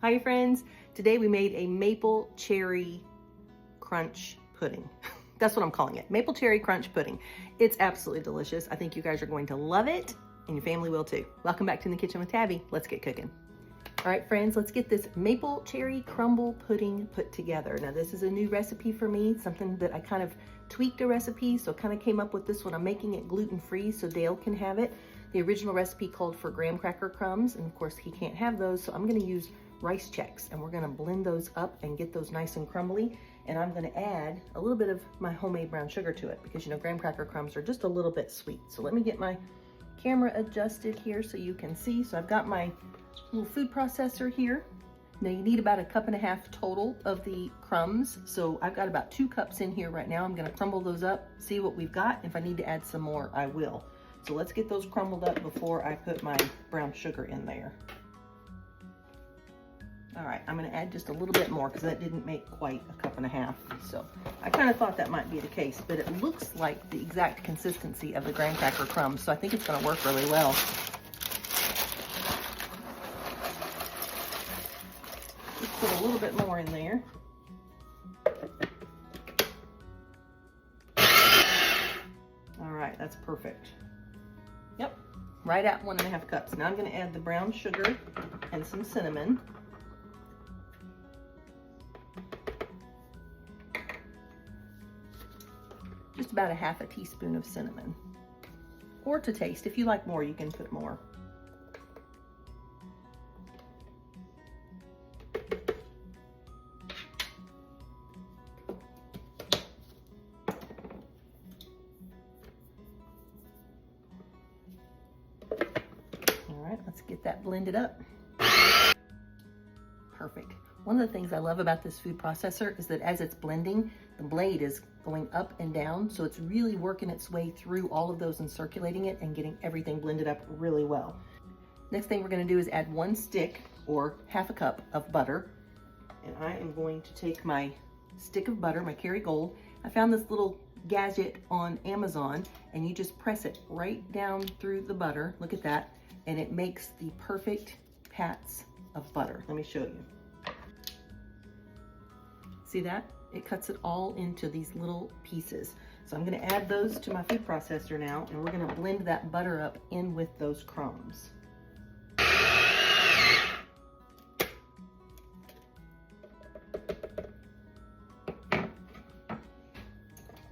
Hi friends, today we made a maple cherry crunch pudding. That's what I'm calling it, maple cherry crunch pudding. It's absolutely delicious. I think you guys are going to love it and your family will too. Welcome back to In the Kitchen with Tabby. Let's get cooking. All right friends, let's get this maple cherry crumble pudding put together. Now this is a new recipe for me, something that I kind of tweaked a recipe, so kind of came up with this one. I'm making it gluten-free so Dale can have it. The original recipe called for graham cracker crumbs, and of course he can't have those, so I'm gonna use rice checks, and we're gonna blend those up and get those nice and crumbly. And I'm gonna add a little bit of my homemade brown sugar to it because you know graham cracker crumbs are just a little bit sweet. So let me get my camera adjusted here so you can see. So I've got my little food processor here. Now you need about 1.5 cups total of the crumbs. So I've got about 2 cups in here right now. I'm gonna crumble those up, see what we've got. If I need to add some more, I will. So let's get those crumbled up before I put my brown sugar in there. All right, I'm gonna add just a little bit more because that didn't make quite 1.5 cups. So I kind of thought that might be the case, but it looks like the exact consistency of the graham cracker crumbs. So I think it's gonna work really well. Just put a little bit more in there. All right, that's perfect. Yep, right at 1.5 cups. Now I'm gonna add the brown sugar and some cinnamon. Just about 1/2 teaspoon of cinnamon. Or to taste, if you like more, you can put more. All right, let's get that blended up. Perfect. One of the things I love about this food processor is that as it's blending, the blade is going up and down, so it's really working its way through all of those and circulating it and getting everything blended up really well. Next thing we're gonna do is add 1 stick or 1/2 cup of butter. And I am going to take my stick of butter, my Kerrygold. I found this little gadget on Amazon, and you just press it right down through the butter. Look at that. And it makes the perfect pats of butter. Let me show you. See that? It cuts it all into these little pieces. So I'm gonna add those to my food processor now, and we're gonna blend that butter up in with those crumbs.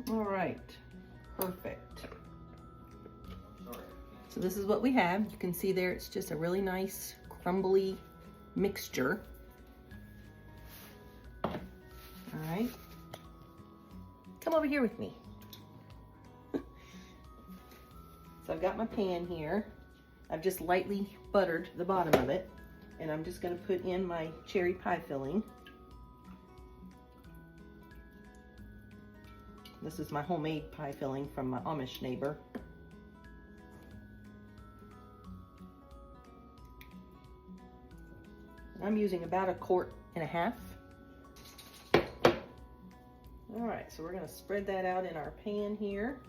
All right, perfect. So this is what we have. You can see there, it's just a really nice crumbly mixture. All right, come over here with me. So I've got my pan here. I've just lightly buttered the bottom of it, and I'm just gonna put in my cherry pie filling. This is my homemade pie filling from my Amish neighbor. I'm using about 1.5 quarts. All right, so we're gonna spread that out in our pan here.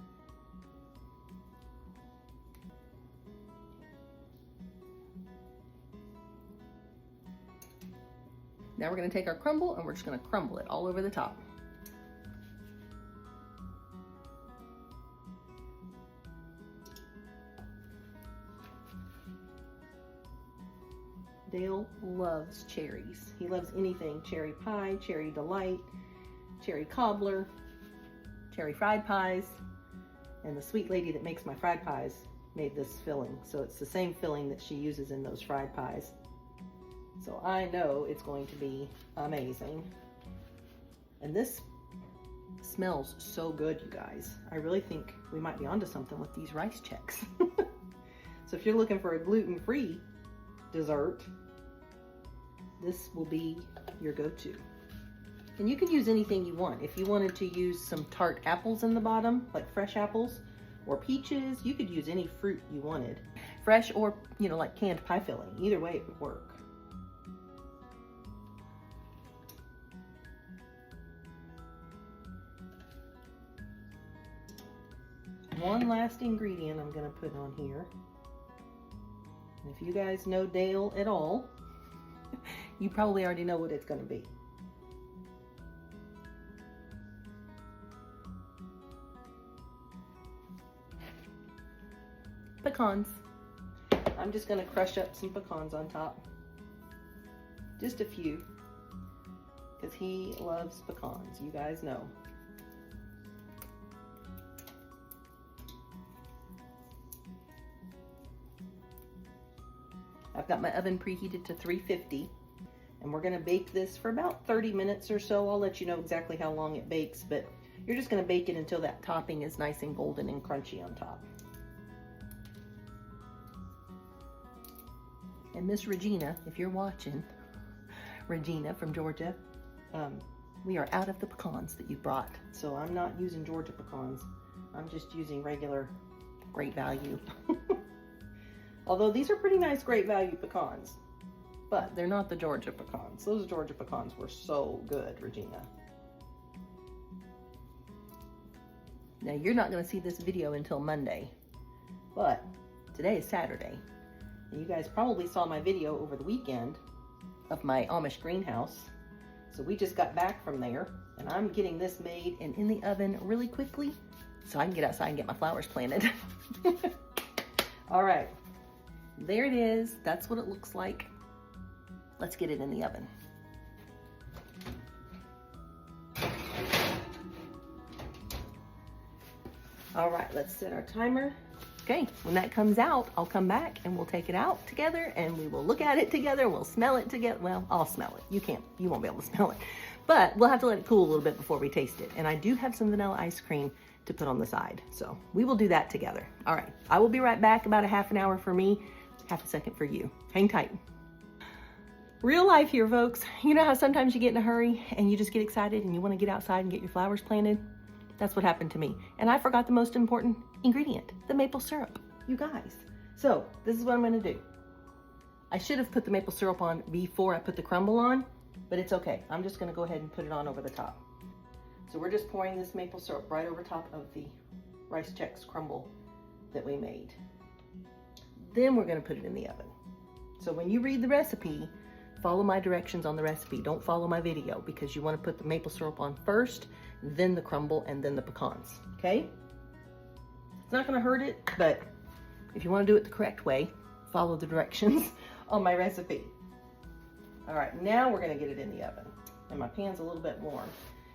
Now we're gonna take our crumble and we're just gonna crumble it all over the top. Dale loves cherries. He loves anything cherry pie, cherry delight, cherry cobbler, cherry fried pies, and the sweet lady that makes my fried pies made this filling. So it's the same filling that she uses in those fried pies. So I know it's going to be amazing. And this smells so good, you guys. I really think we might be onto something with these rice checks. So if you're looking for a gluten-free dessert, this will be your go-to. And you can use anything you want. If you wanted to use some tart apples in the bottom, like fresh apples, or peaches, you could use any fruit you wanted. Fresh or, you know, like canned pie filling. Either way it would work. One last ingredient I'm gonna put on here. And if you guys know Dale at all, you probably already know what it's going to be. Pecans. I'm just going to crush up some pecans on top. Just a few. Because he loves pecans, you guys know. I've got my oven preheated to 350, and we're gonna bake this for about 30 minutes or so. I'll let you know exactly how long it bakes, but you're just gonna bake it until that topping is nice and golden and crunchy on top. And Miss Regina, if you're watching, Regina from Georgia, we are out of the pecans that you brought. So I'm not using Georgia pecans. I'm just using regular Great Value. Although these are pretty nice Great Value pecans, but they're not the Georgia pecans. Those Georgia pecans were so good, Regina. Now you're not gonna see this video until Monday, but today is Saturday. And you guys probably saw my video over the weekend of my Amish greenhouse. So we just got back from there, and I'm getting this made and in the oven really quickly so I can get outside and get my flowers planted. All right, there it is. That's what it looks like. Let's get it in the oven. All right, let's set our timer. Okay, when that comes out, I'll come back and we'll take it out together and we will look at it together. We'll smell it together. Well, I'll smell it. You won't be able to smell it. But we'll have to let it cool a little bit before we taste it. And I do have some vanilla ice cream to put on the side. So we will do that together. All right, I will be right back. About a half an hour for me, half a second for you. Hang tight. Real life here, folks. You know how sometimes you get in a hurry and you just get excited and you want to get outside and get your flowers planted? That's what happened to me. And I forgot the most important ingredient, the maple syrup, you guys. So this is what I'm gonna do. I should have put the maple syrup on before I put the crumble on, but it's okay. I'm just gonna go ahead and put it on over the top. So we're just pouring this maple syrup right over top of the rice Chex crumble that we made. Then we're gonna put it in the oven. So when you read the recipe, follow my directions on the recipe. Don't follow my video because you wanna put the maple syrup on first, then the crumble, and then the pecans, okay? It's not gonna hurt it, but if you wanna do it the correct way, follow the directions on my recipe. All right, now we're gonna get it in the oven. And my pan's a little bit warm.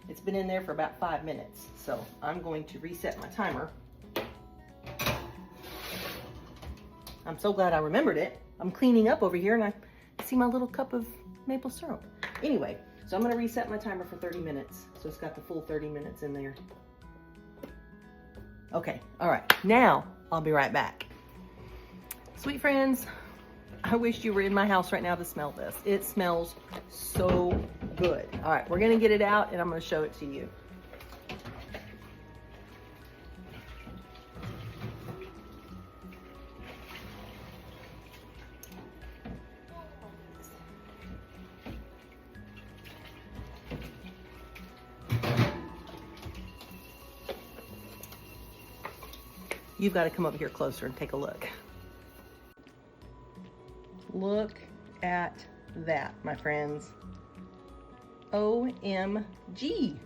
It's been in there for about 5 minutes, so I'm going to reset my timer. I'm so glad I remembered it. I'm cleaning up over here and I see my little cup of maple syrup. Anyway, so I'm gonna reset my timer for 30 minutes. So it's got the full 30 minutes in there. Okay, all right, now I'll be right back. Sweet friends, I wish you were in my house right now to smell this. It smells so good. All right, we're gonna get it out and I'm gonna show it to you. You've got to come over here closer and take a look. Look at that, my friends. OMG.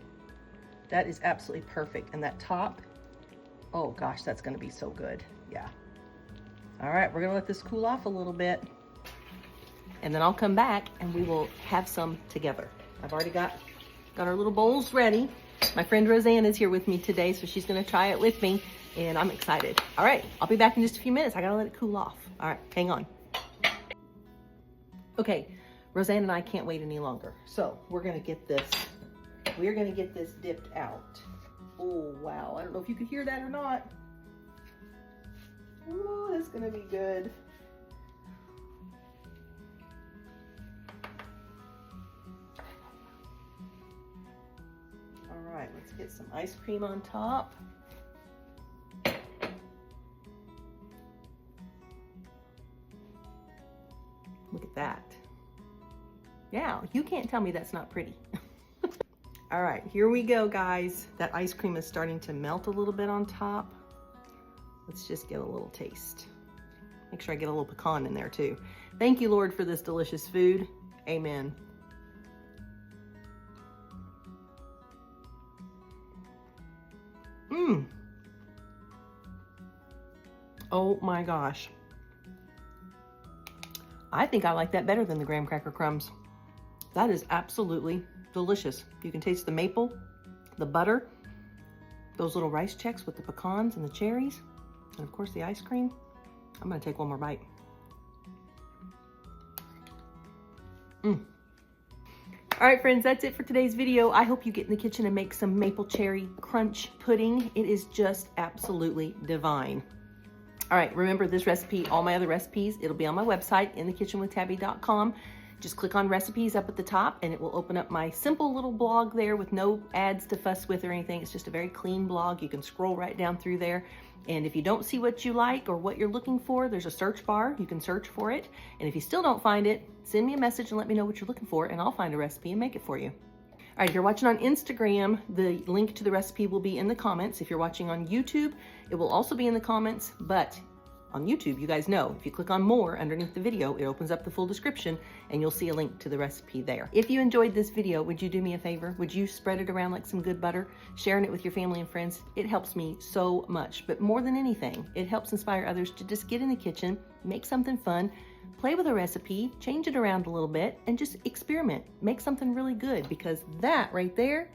That is absolutely perfect. And that top, oh gosh, that's going to be so good. Yeah. All right, we're going to let this cool off a little bit. And then I'll come back and we will have some together. I've already got our little bowls ready. My friend Roseanne is here with me today, so she's going to try it with me. And I'm excited. All right, I'll be back in just a few minutes. I gotta let it cool off. All right, hang on. Okay, Roseanne and I can't wait any longer. So we're gonna get this dipped out. Oh, wow, I don't know if you could hear that or not. Oh, that's gonna be good. All right, let's get some ice cream on top. Look at that. Yeah, you can't tell me that's not pretty. All right, here we go, guys. That ice cream is starting to melt a little bit on top. Let's just get a little taste. Make sure I get a little pecan in there too. Thank you, Lord, for this delicious food. Amen. Oh my gosh. I think I like that better than the graham cracker crumbs. That is absolutely delicious. You can taste the maple, the butter, those little rice checks with the pecans and the cherries, and of course the ice cream. I'm gonna take one more bite. All right, friends, that's it for today's video. I hope you get in the kitchen and make some maple cherry crunch pudding. It is just absolutely divine. All right, remember this recipe, all my other recipes, it'll be on my website, inthekitchenwithtabbi.com. Just click on recipes up at the top and it will open up my simple little blog there with no ads to fuss with or anything. It's just a very clean blog. You can scroll right down through there. And if you don't see what you like or what you're looking for, there's a search bar. You can search for it. And if you still don't find it, send me a message and let me know what you're looking for and I'll find a recipe and make it for you. All right, if you're watching on Instagram, the link to the recipe will be in the comments. If you're watching on YouTube, it will also be in the comments, but on YouTube, you guys know, if you click on more underneath the video, it opens up the full description and you'll see a link to the recipe there. If you enjoyed this video, would you do me a favor? Would you spread it around like some good butter, sharing it with your family and friends? It helps me so much, but more than anything, it helps inspire others to just get in the kitchen, make something fun, play with a recipe, change it around a little bit, and just experiment. Make something really good, because that right there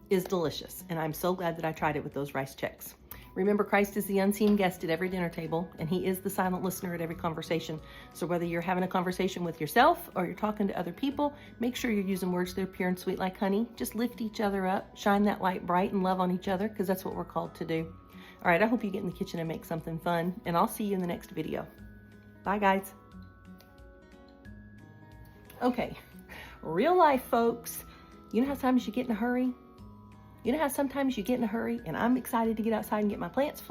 is delicious. And I'm so glad that I tried it with those rice checks. Remember, Christ is the unseen guest at every dinner table, and he is the silent listener at every conversation. So whether you're having a conversation with yourself or you're talking to other people, make sure you're using words that are pure and sweet like honey. Just lift each other up, shine that light bright, and love on each other, because that's what we're called to do. All right, I hope you get in the kitchen and make something fun, and I'll see you in the next video. Bye, guys. Okay, real life, folks. You know how sometimes you get in a hurry? You know how sometimes you get in a hurry and I'm excited to get outside and get my plants